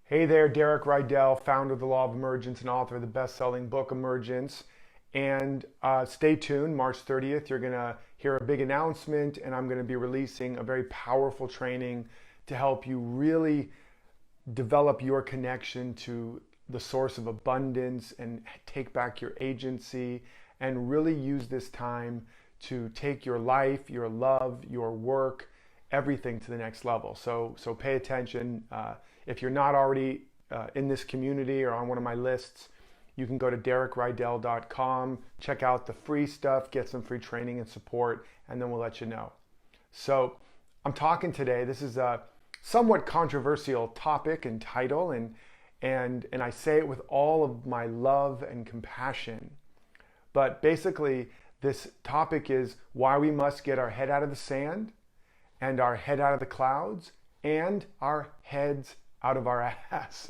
Hey there, Derek Rydall, founder of the Law of Emergence and author of the best-selling book Emergence. And stay tuned, March 30th, you're gonna hear a big announcement, and I'm gonna be releasing a very powerful training to help you really develop your connection to the source of abundance and take back your agency and really use this time to take your life, your love, your work, everything to the next level. So pay attention. If you're not already in this community or on one of my lists, you can go to derekrydell.com, check out the free stuff, get some free training and support, and then we'll let you know. So I'm talking today, this is a somewhat controversial topic and title, and I say it with all of my love and compassion. But basically, this topic is why we must get our head out of the sand and our head out of the clouds and our heads out of our ass.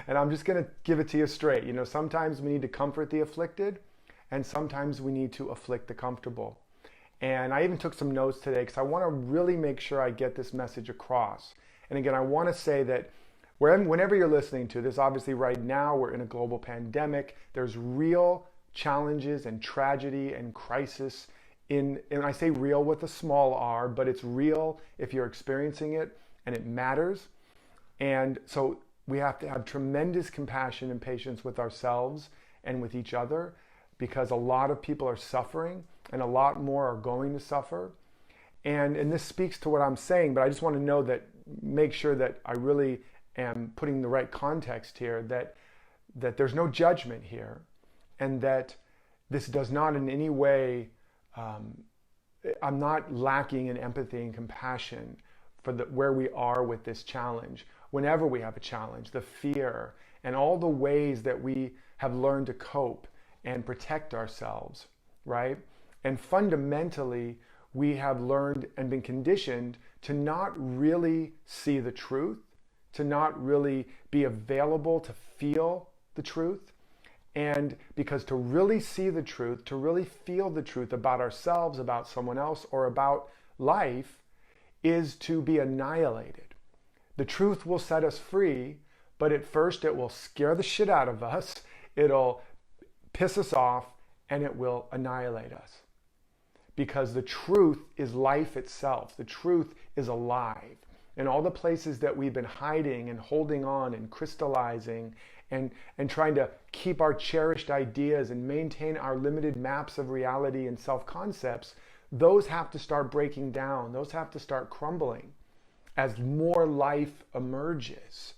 And I'm just going to give it to you straight. You know, sometimes we need to comfort the afflicted, and sometimes we need to afflict the comfortable. And I even took some notes today because I want to really make sure I get this message across. And again, I want to say that whenever you're listening to this, obviously right now we're in a global pandemic. There's real challenges and tragedy and crisis and I say real with a small r, but it's real if you're experiencing it, and it matters. And so we have to have tremendous compassion and patience with ourselves and with each other, because a lot of people are suffering and a lot more are going to suffer. And this speaks to what I'm saying, but I just want to know that, make sure that I really am putting the right context here, that there's no judgment here, and that this does not in any way, I'm not lacking in empathy and compassion for where we are with this challenge. Whenever we have a challenge, the fear and all the ways that we have learned to cope and protect ourselves, right? And fundamentally, we have learned and been conditioned to not really see the truth, to not really be available to feel the truth. And because to really see the truth, to really feel the truth about ourselves, about someone else, or about life, is to be annihilated. The truth will set us free, but at first it will scare the shit out of us, it'll piss us off, and it will annihilate us. Because the truth is life itself. The truth is alive. And all the places that we've been hiding and holding on and crystallizing and trying to keep our cherished ideas and maintain our limited maps of reality and self-concepts, those have to start breaking down. Those have to start crumbling as more life emerges,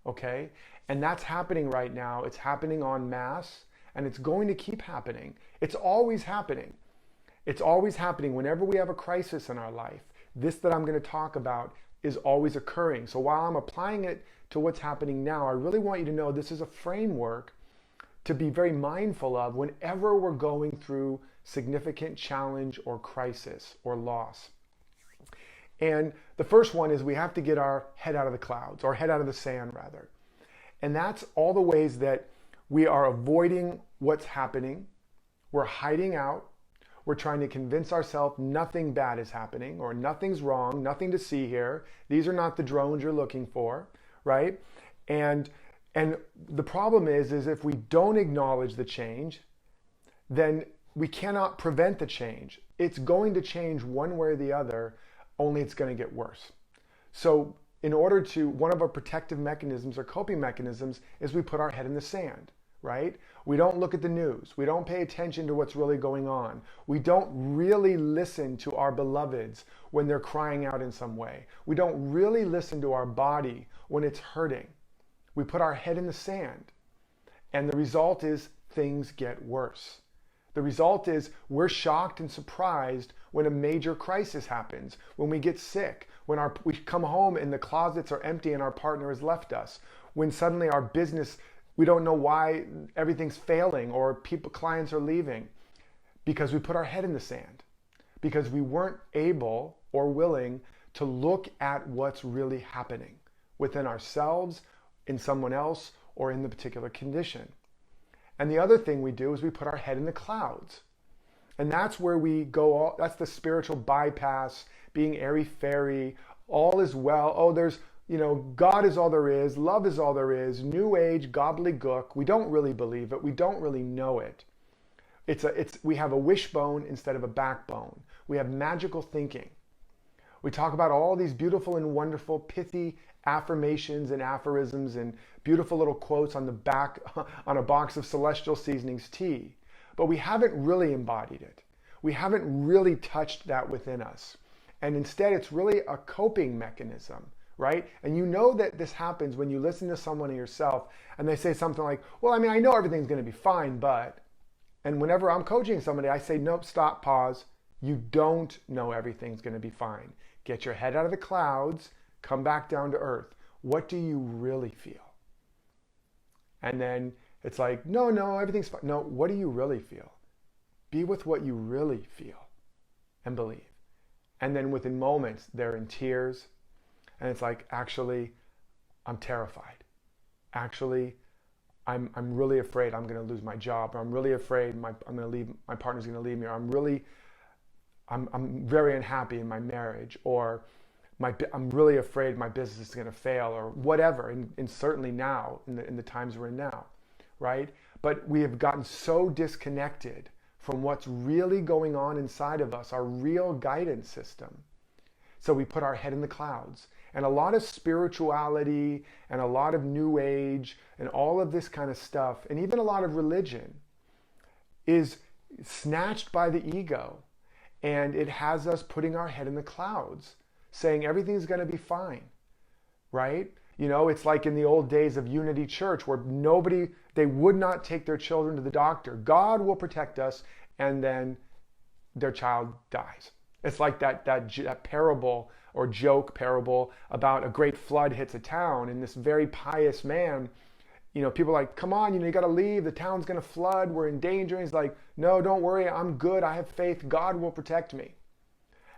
okay? And that's happening right now. It's happening en masse, and it's going to keep happening. It's always happening. It's always happening whenever we have a crisis in our life. This that I'm going to talk about is always occurring. So while I'm applying it to what's happening now, I really want you to know this is a framework to be very mindful of whenever we're going through significant challenge or crisis or loss. And the first one is we have to get our head out of the clouds, or head out of the sand rather. And that's all the ways that we are avoiding what's happening. We're hiding out. We're trying to convince ourselves nothing bad is happening, or nothing's wrong, nothing to see here. These are not the drones you're looking for, right? And the problem is if we don't acknowledge the change, then we cannot prevent the change. It's going to change one way or the other, only it's going to get worse. So in order to, one of our protective mechanisms or coping mechanisms is we put our head in the sand, right? We don't look at the news. We don't pay attention to what's really going on. We don't really listen to our beloveds when they're crying out in some way. We don't really listen to our body when it's hurting. We put our head in the sand. And the result is things get worse. The result is we're shocked and surprised when a major crisis happens, when we get sick, when we come home and the closets are empty and our partner has left us, when suddenly our business, we don't know why everything's failing or clients are leaving, because we put our head in the sand, because we weren't able or willing to look at what's really happening within ourselves, in someone else, or in the particular condition. And the other thing we do is we put our head in the clouds. And that's where we go, that's the spiritual bypass, being airy-fairy, all is well. Oh, there's God is all there is, love is all there is, new age gobbledygook. We don't really believe it. We don't really know it. We have a wishbone instead of a backbone. We have magical thinking. We talk about all these beautiful and wonderful pithy affirmations and aphorisms and beautiful little quotes on the back on a box of Celestial Seasonings tea. But we haven't really embodied it. We haven't really touched that within us. And instead, it's really a coping mechanism, right? And you know that this happens when you listen to someone or yourself and they say something like, well, I mean, I know everything's going to be fine, but... And whenever I'm coaching somebody, I say, nope, stop, pause. You don't know everything's going to be fine. Get your head out of the clouds, come back down to earth. What do you really feel? And then it's like, no, everything's fine. No, what do you really feel? Be with what you really feel and believe. And then within moments, they're in tears. And it's like, actually, I'm terrified. Actually, I'm really afraid I'm going to lose my job. Or I'm really afraid my partner's going to leave me. Or I'm very unhappy in my marriage. Or I'm really afraid my business is going to fail. Or whatever. And certainly now, in the times we're in now, right? But we have gotten so disconnected from what's really going on inside of us, our real guidance system. So we put our head in the clouds. And a lot of spirituality and a lot of new age and all of this kind of stuff, and even a lot of religion, is snatched by the ego. And it has us putting our head in the clouds, saying everything's going to be fine, right? It's like in the old days of Unity Church where they would not take their children to the doctor. God will protect us, and then their child dies. It's like that parable or joke parable about a great flood hits a town, and this very pious man, people are like, come on, you got to leave. The town's going to flood. We're in danger. And he's like, no, don't worry. I'm good. I have faith. God will protect me.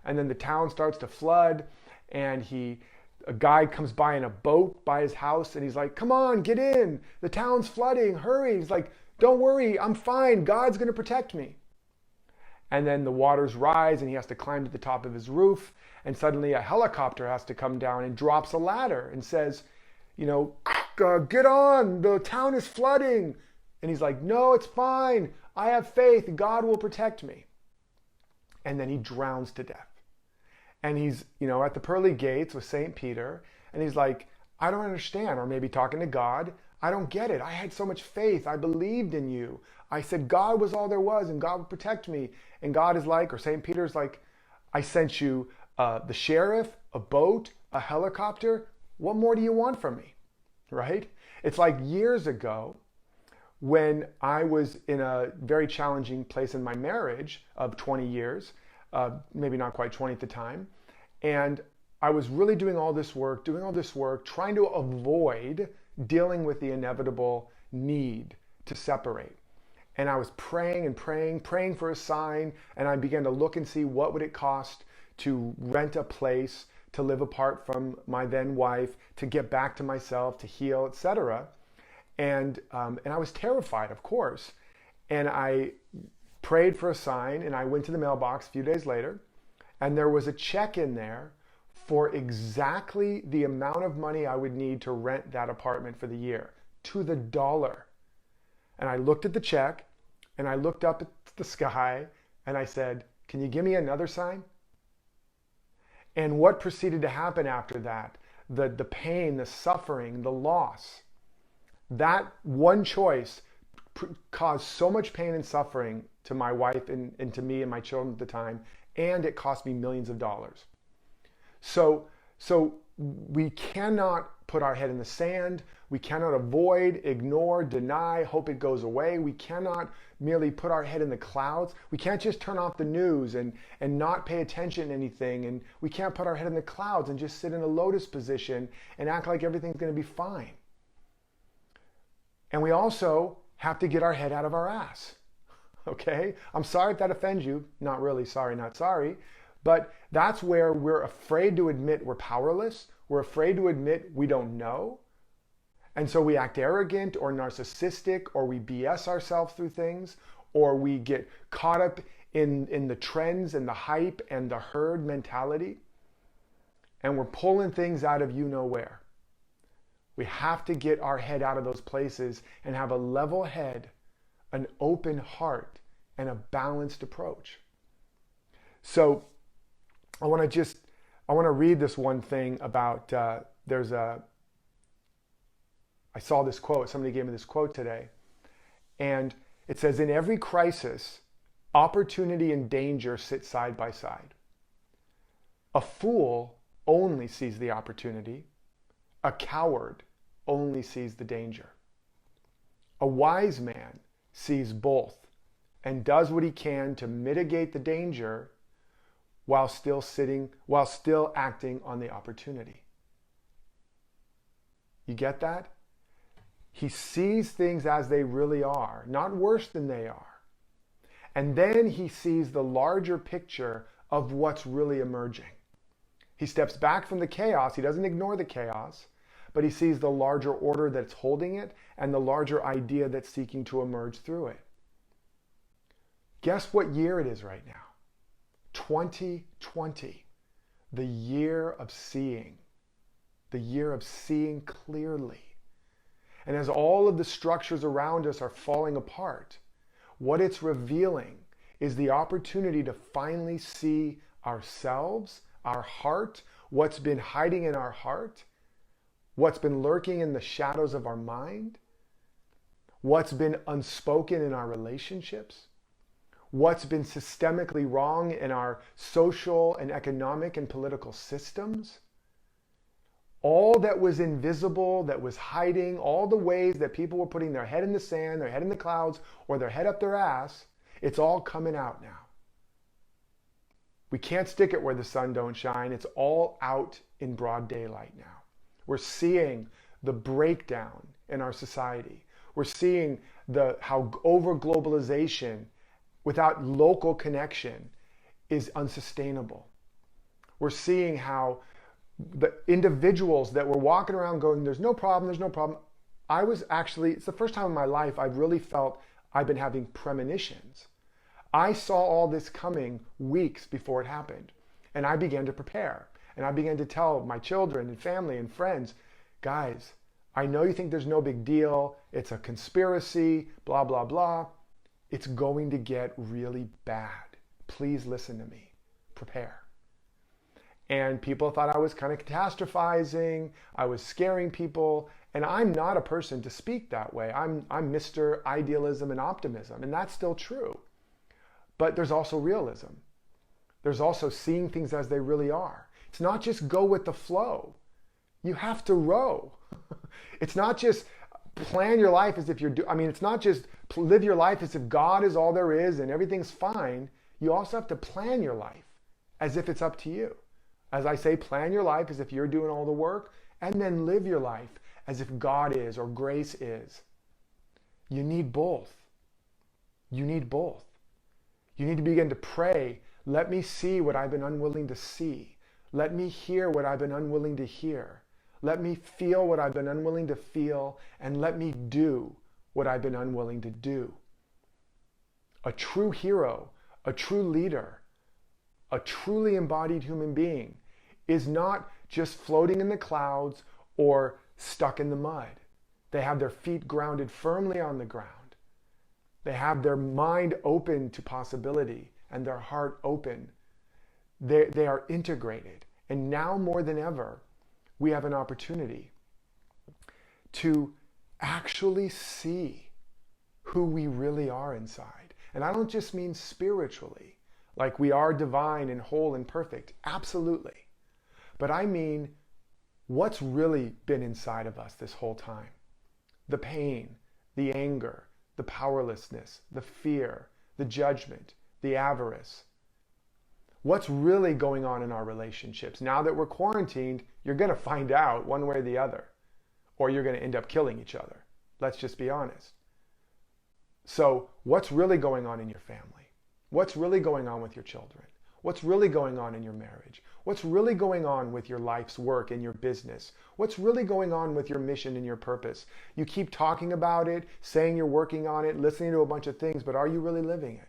And then the town starts to flood, and a guy comes by in a boat by his house, and he's like, come on, get in. The town's flooding. Hurry. He's like, don't worry. I'm fine. God's going to protect me. And then the waters rise, and he has to climb to the top of his roof. And suddenly a helicopter has to come down and drops a ladder and says, get on. The town is flooding. And he's like, no, it's fine. I have faith. God will protect me. And then he drowns to death. And he's, at the pearly gates with St. Peter. And he's like, I don't understand. Or maybe talking to God. I don't get it. I had so much faith. I believed in you. I said God was all there was and God would protect me. And God is like, or St. Peter's like, I sent you the sheriff, a boat, a helicopter. What more do you want from me? Right? It's like years ago when I was in a very challenging place in my marriage of 20 years, maybe not quite 20 at the time. And I was really doing all this work, trying to avoid dealing with the inevitable need to separate. And I was praying and praying for a sign. And I began to look and see what would it cost to rent a place, to live apart from my then wife, to get back to myself, to heal, etc. And I was terrified, of course. And I prayed for a sign, and I went to the mailbox a few days later, and there was a check in there for exactly the amount of money I would need to rent that apartment for the year, to the dollar. And I looked at the check, and I looked up at the sky, and I said, can you give me another sign? And what proceeded to happen after that, the pain, the suffering, the loss, that one choice caused so much pain and suffering to my wife and to me and my children at the time, and it cost me millions of dollars. So we cannot put our head in the sand. We cannot avoid, ignore, deny, hope it goes away. We cannot merely put our head in the clouds. We can't just turn off the news and not pay attention to anything. And we can't put our head in the clouds and just sit in a lotus position and act like everything's going to be fine. And we also have to get our head out of our ass. Okay? I'm sorry if that offends you. Not really sorry, not sorry. But that's where we're afraid to admit we're powerless. We're afraid to admit we don't know. And so we act arrogant or narcissistic, or we BS ourselves through things, or we get caught up in the trends and the hype and the herd mentality. And we're pulling things out of you know where. We have to get our head out of those places and have a level head, an open heart, and a balanced approach. So I want to read this one thing about, I saw this quote, somebody gave me this quote today, and it says, in every crisis, opportunity and danger sit side by side. A fool only sees the opportunity. A coward only sees the danger. A wise man sees both and does what he can to mitigate the danger while still acting on the opportunity. You get that? He sees things as they really are, not worse than they are. And then he sees the larger picture of what's really emerging. He steps back from the chaos. He doesn't ignore the chaos, but he sees the larger order that's holding it and the larger idea that's seeking to emerge through it. Guess what year it is right now? 2020, the year of seeing clearly. And as all of the structures around us are falling apart, what it's revealing is the opportunity to finally see ourselves, our heart, what's been hiding in our heart, what's been lurking in the shadows of our mind, what's been unspoken in our relationships, what's been systemically wrong in our social and economic and political systems. All that was invisible, that was hiding, all the ways that people were putting their head in the sand, their head in the clouds, or their head up their ass, it's all coming out now. We can't stick it where the sun don't shine. It's all out in broad daylight now. We're seeing the breakdown in our society. We're seeing how over-globalization without local connection is unsustainable. We're seeing how the individuals that were walking around going, there's no problem, there's no problem. It's the first time in my life I've really felt I've been having premonitions. I saw all this coming weeks before it happened. And I began to prepare. And I began to tell my children and family and friends, guys, I know you think there's no big deal. It's a conspiracy, blah, blah, blah. It's going to get really bad. Please listen to me. Prepare. And people thought I was kind of catastrophizing. I was scaring people. And I'm not a person to speak that way. I'm Mr. Idealism and Optimism. And that's still true. But there's also realism. There's also seeing things as they really are. It's not just go with the flow. You have to row. It's not just plan your life as if it's not just live your life as if God is all there is and everything's fine. You also have to plan your life as if it's up to you. As I say, plan your life as if you're doing all the work, and then live your life as if God is or grace is. You need both. You need both. You need to begin to pray, let me see what I've been unwilling to see. Let me hear what I've been unwilling to hear. Let me feel what I've been unwilling to feel, and let me do what I've been unwilling to do. A true hero, a true leader, a truly embodied human being is not just floating in the clouds or stuck in the mud. They have their feet grounded firmly on the ground. They have their mind open to possibility and their heart open. They are integrated. And now more than ever, we have an opportunity to actually see who we really are inside. And I don't just mean spiritually, like we are divine and whole and perfect. Absolutely. But I mean, what's really been inside of us this whole time? The pain, the anger, the powerlessness, the fear, the judgment, the avarice. What's really going on in our relationships? Now that we're quarantined, you're going to find out one way or the other, or you're going to end up killing each other. Let's just be honest. So what's really going on in your family? What's really going on with your children? What's really going on in your marriage? What's really going on with your life's work and your business? What's really going on with your mission and your purpose? You keep talking about it, saying you're working on it, listening to a bunch of things, but are you really living it?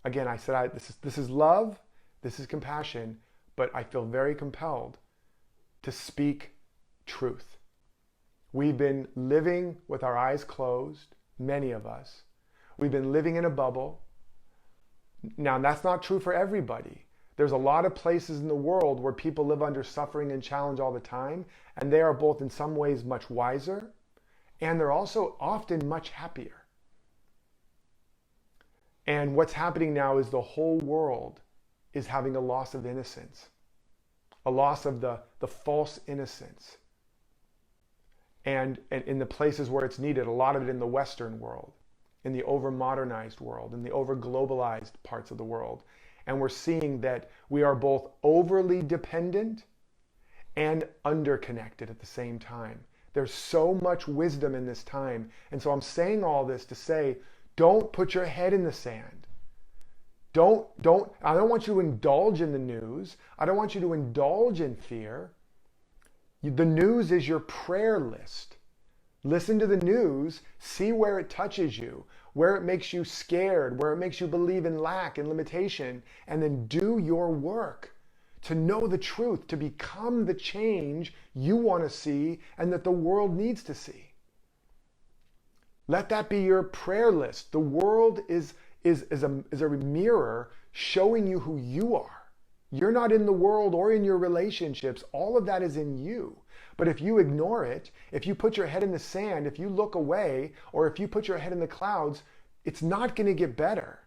Again, I said this is love, this is compassion, but I feel very compelled to speak truth. We've been living with our eyes closed, many of us. We've been living in a bubble. Now, that's not true for everybody. There's a lot of places in the world where people live under suffering and challenge all the time, and they are both in some ways much wiser, and they're also often much happier. And what's happening now is the whole world is having a loss of innocence, a loss of the false innocence. And in the places where it's needed, a lot of it in the Western world, in the over-modernized world, in the over-globalized parts of the world. And we're seeing that we are both overly dependent and underconnected at the same time. There's so much wisdom in this time. And so I'm saying all this to say, don't put your head in the sand. I don't want you to indulge in the news. I don't want you to indulge in fear. The news is your prayer list. Listen to the news, see where it touches you, where it makes you scared, where it makes you believe in lack and limitation, and then do your work to know the truth, to become the change you want to see and that the world needs to see. Let that be your prayer list. The world is a mirror showing you who you are. You're not in the world or in your relationships. All of that is in you. But if you ignore it, if you put your head in the sand, if you look away, or if you put your head in the clouds, it's not going to get better.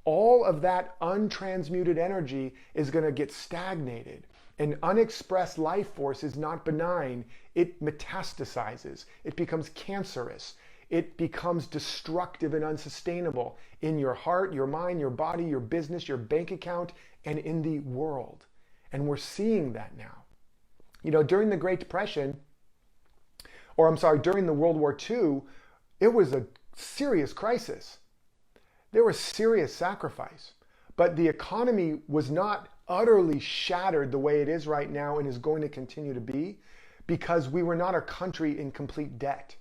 All of that untransmuted energy is going to get stagnated. An unexpressed life force is not benign. It metastasizes. It becomes cancerous. It becomes destructive and unsustainable in your heart, your mind, your body, your business, your bank account, and in the world. And we're seeing that now. You know, during the Great Depression, during the World War II, it was a serious crisis. There was serious sacrifice. But the economy was not utterly shattered the way it is right now and is going to continue to be, because we were not a country in complete debt.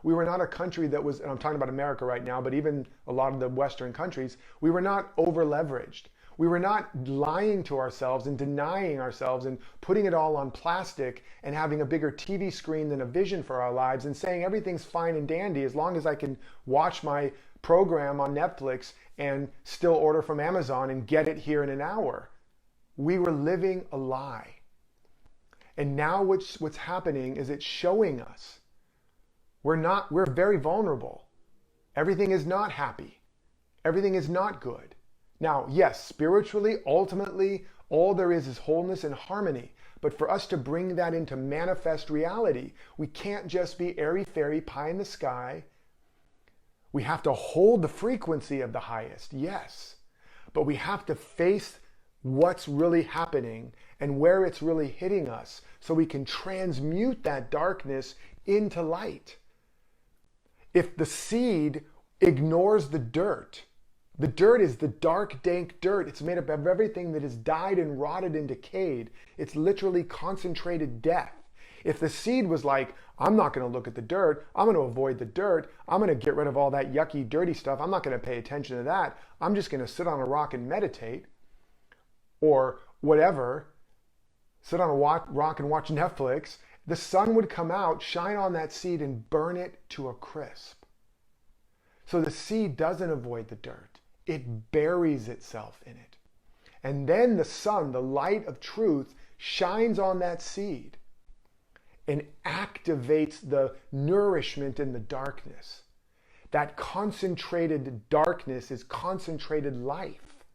We were not a country that was, and I'm talking about America right now, but even a lot of the Western countries, we were not over leveraged. We were not lying to ourselves and denying ourselves and putting it all on plastic and having a bigger TV screen than a vision for our lives and saying everything's fine and dandy as long as I can watch my program on Netflix and still order from Amazon and get it here in an hour. We were living a lie. And now what's happening is it's showing us we're very vulnerable. Everything is not happy. Everything is not good. Now, yes, spiritually, ultimately, all there is wholeness and harmony. But for us to bring that into manifest reality, we can't just be airy-fairy, pie in the sky. We have to hold the frequency of the highest, yes. But we have to face what's really happening and where it's really hitting us so we can transmute that darkness into light. If the seed ignores the dirt is the dark, dank dirt. It's made up of everything that has died and rotted and decayed. It's literally concentrated death. If the seed was like, I'm not going to look at the dirt, I'm going to avoid the dirt, I'm going to get rid of all that yucky, dirty stuff, I'm not going to pay attention to that, I'm just going to sit on a rock and meditate, or whatever, sit on a rock and watch Netflix, the sun would come out, shine on that seed, and burn it to a crisp. So the seed doesn't avoid the dirt. It buries itself in it. And then the sun, the light of truth, shines on that seed and activates the nourishment in the darkness. That concentrated darkness is concentrated life.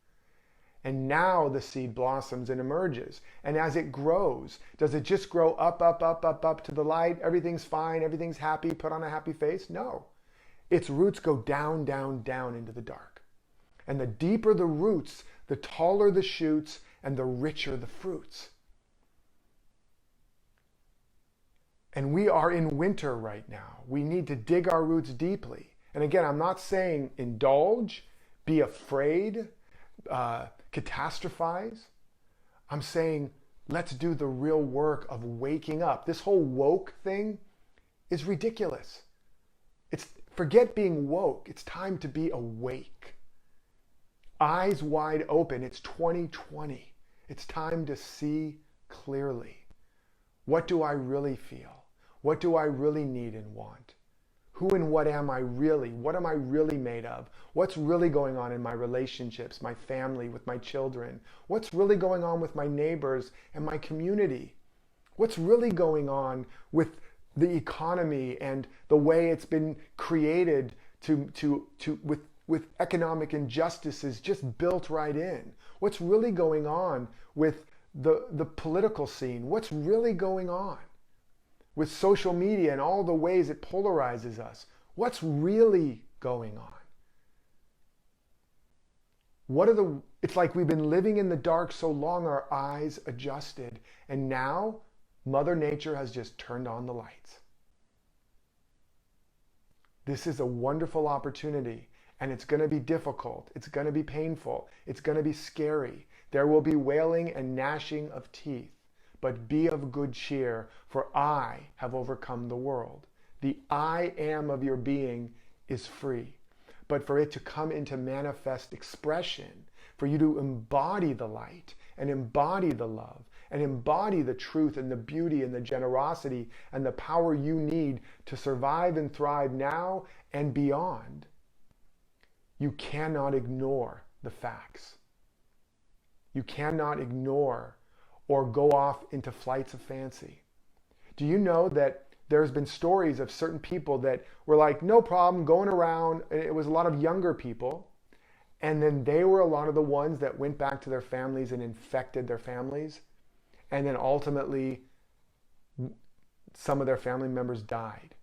And now the seed blossoms and emerges. And as it grows, does it just grow up, up, up, up, up to the light? Everything's fine, everything's happy, put on a happy face? No. Its roots go down, down, down into the dark. And the deeper the roots, the taller the shoots, and the richer the fruits. And we are in winter right now. We need to dig our roots deeply. And again, I'm not saying indulge, be afraid, catastrophize. I'm saying let's do the real work of waking up. This whole woke thing is ridiculous. Forget being woke. It's time to be awake. Eyes wide open. It's 2020. It's time to see clearly. What do I really feel? What do I really need and want? Who and what am I really? What am I really made of? What's really going on in my relationships, my family, with my children? What's really going on with my neighbors and my community? What's really going on with the economy and the way it's been created with economic injustices just built right in? What's really going on with the political scene? What's really going on with social media and all the ways it polarizes us? What's really going on? It's like we've been living in the dark so long our eyes adjusted, and now Mother Nature has just turned on the lights. This is a wonderful opportunity, and it's going to be difficult. It's going to be painful. It's going to be scary. There will be wailing and gnashing of teeth. But be of good cheer, for I have overcome the world. The I am of your being is free. But for it to come into manifest expression, for you to embody the light and embody the love and embody the truth and the beauty and the generosity and the power you need to survive and thrive now and beyond, you cannot ignore the facts. You cannot ignore or go off into flights of fancy. Do you know that there's been stories of certain people that were like, no problem, going around, and it was a lot of younger people, and then they were a lot of the ones that went back to their families and infected their families, and then ultimately some of their family members died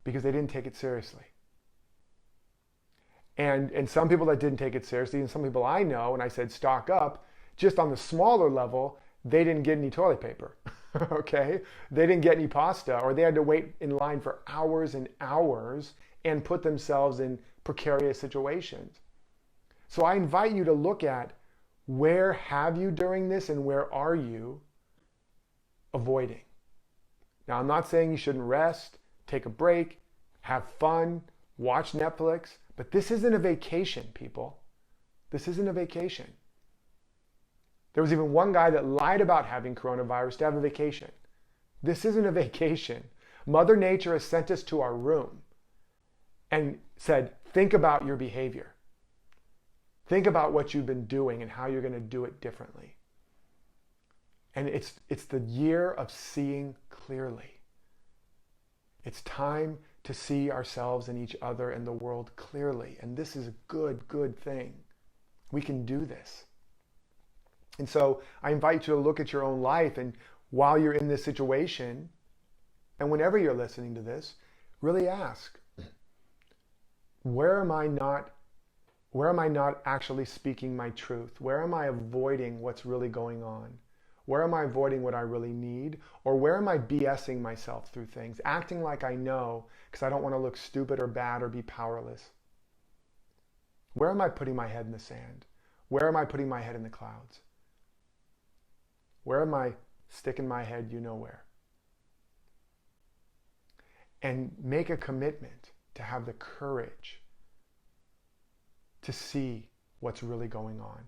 because they didn't take it seriously. And some people that didn't take it seriously, and some people I know, and I said stock up, just on the smaller level, they didn't get any toilet paper, okay? They didn't get any pasta, or they had to wait in line for hours and hours and put themselves in precarious situations. So I invite you to look at where have you during this and where are you avoiding. Now, I'm not saying you shouldn't rest, take a break, have fun, watch Netflix, but this isn't a vacation, people. This isn't a vacation. There was even one guy that lied about having coronavirus to have a vacation. This isn't a vacation. Mother Nature has sent us to our room and said, think about your behavior. Think about what you've been doing and how you're going to do it differently. And it's the year of seeing clearly. It's time to see ourselves and each other and the world clearly. And this is a good thing. We can do this. And so I invite you to look at your own life, and while you're in this situation, and whenever you're listening to this, really ask, where am I not actually speaking my truth? Where am I avoiding what's really going on? Where am I avoiding what I really need? Or where am I BSing myself through things, acting like I know because I don't want to look stupid or bad or be powerless? Where am I putting my head in the sand? Where am I putting my head in the clouds? Where am I sticking my head, you know where? And make a commitment to have the courage to see what's really going on.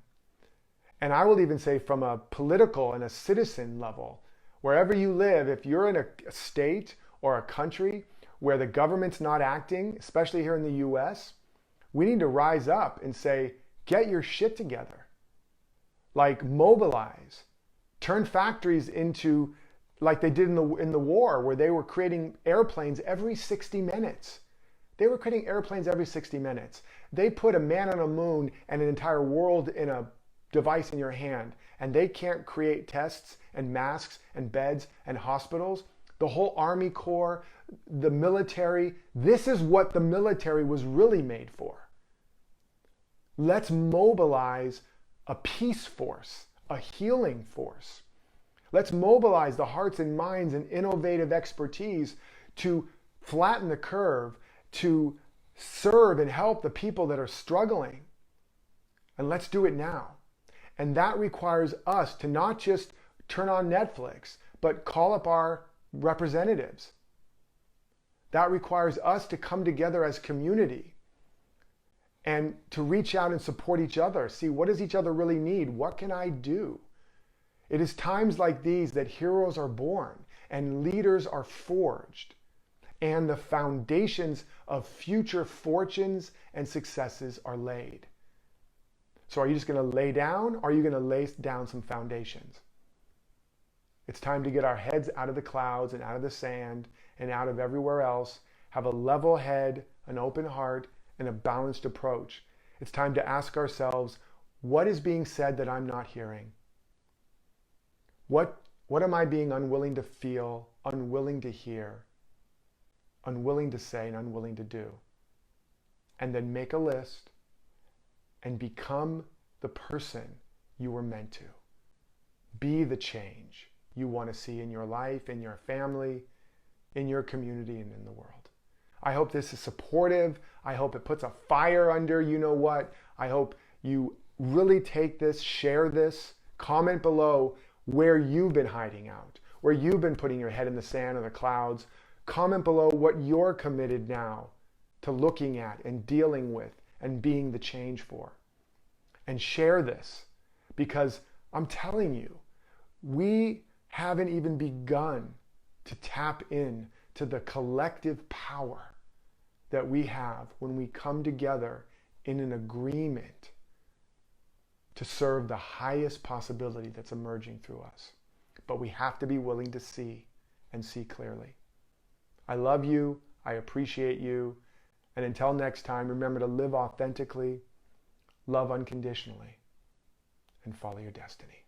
And I will even say from a political and a citizen level, wherever you live, if you're in a state or a country where the government's not acting, especially here in the US, we need to rise up and say, get your shit together. Like, mobilize. Turn factories into, like they did in the war, where they were creating airplanes every 60 minutes. They were creating airplanes every 60 minutes. They put a man on the moon and an entire world in a device in your hand, and they can't create tests and masks and beds and hospitals. The whole Army Corps, the military, this is what the military was really made for. Let's mobilize a peace force, a healing force. Let's mobilize the hearts and minds and innovative expertise to flatten the curve, to serve and help the people that are struggling. And let's do it now. And that requires us to not just turn on Netflix, but call up our representatives. That requires us to come together as community and to reach out and support each other. See, what does each other really need? What can I do? It is times like these that heroes are born. and leaders are forged, and the foundations of future fortunes and successes are laid. So are you just going to lay down, or are you going to lay down some foundations? It's time to get our heads out of the clouds and out of the sand and out of everywhere else, have a level head, an open heart, and a balanced approach. It's time to ask ourselves, what is being said that I'm not hearing? What am I being unwilling to feel, unwilling to hear, unwilling to say, and unwilling to do? And then make a list and become the person you were meant to. Be the change you want to see in your life, in your family, in your community, and in the world. I hope this is supportive. I hope it puts a fire under you know what. I hope you really take this, share this, comment below where you've been hiding out, where you've been putting your head in the sand or the clouds. Comment below what you're committed now to looking at and dealing with and being the change for. And share this, because I'm telling you, we haven't even begun to tap in to the collective power that we have when we come together in an agreement to serve the highest possibility that's emerging through us. But we have to be willing to see and see clearly. I love you. I appreciate you. And until next time, remember to live authentically, love unconditionally, and follow your destiny.